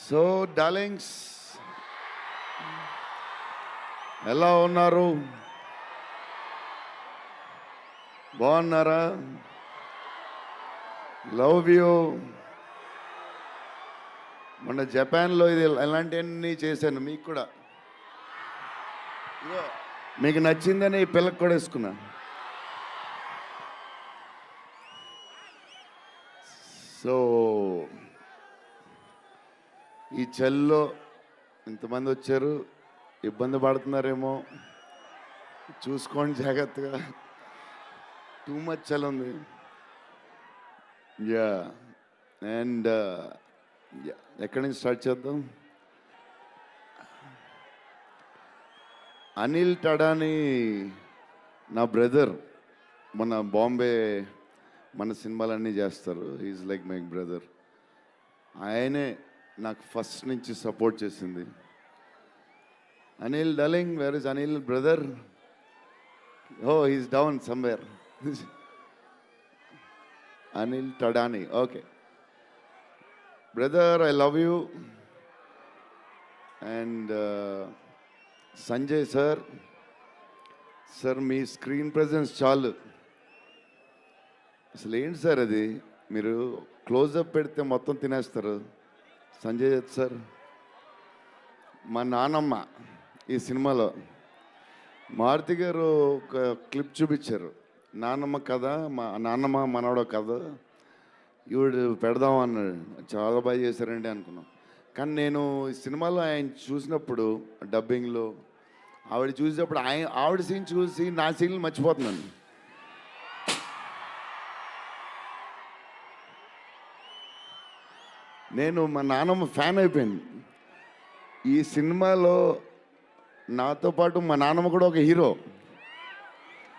So darlings, ఎలా ఉన్నారు? బాగున్నారా? Love you. మొన్న జపాన్లో ఇది ఎలాంటివన్నీ చేశాను మీకు కూడా. ఇదిగో, మీకు నచ్చిందని ఈ పిల్లకి కూడా వేసుకున్నా. సో ఈ చలిలో ఇంతమంది వచ్చారు, ఇబ్బంది పడుతున్నారేమో, చూసుకోండి జాగ్రత్తగా. టూ మచ్ చలి ఉంది. యా అండ్ ఎక్కడి నుంచి స్టార్ట్ చేద్దాం? అనిల్ టడాని నా బ్రదర్. మన బాంబే మన సినిమాలన్నీ చేస్తారు. Is like my brother. ఆయనే నాకు ఫస్ట్ నుంచి సపోర్ట్ చేసింది. Anil darling, where is Anil brother? Oh, he's down somewhere. Anil Thadani, okay brother, I love you. And Sanjay sir, sir మీ స్క్రీన్ ప్రెజెన్స్ చాలు. అసలు ఏంటి సార్ అది? మీరు క్లోజప్ పెడితే మొత్తం తినేస్తారు. సంజయ్ దత్ సార్, మా నానమ్మ ఈ సినిమాలో మారుతి గారు ఒక క్లిప్ చూపించారు. నాన్నమ్మ కథ, మా నాన్నమ్మ మనవడో కథ, ఈవిడు పెడదాం అన్నాడు. చాలా బాగా చేశారండి అనుకున్నాం. కానీ నేను ఈ సినిమాలో ఆయన చూసినప్పుడు, డబ్బింగ్లో ఆవిడ చూసినప్పుడు, ఆవిడ సీన్ చూసి నా సీన్లు మర్చిపోతున్నాను. నేను మా నాన్నమ్మ ఫ్యాన్ అయిపోయాను. ఈ సినిమాలో నాతో పాటు మా నాన్నమ్మ కూడా ఒక హీరో.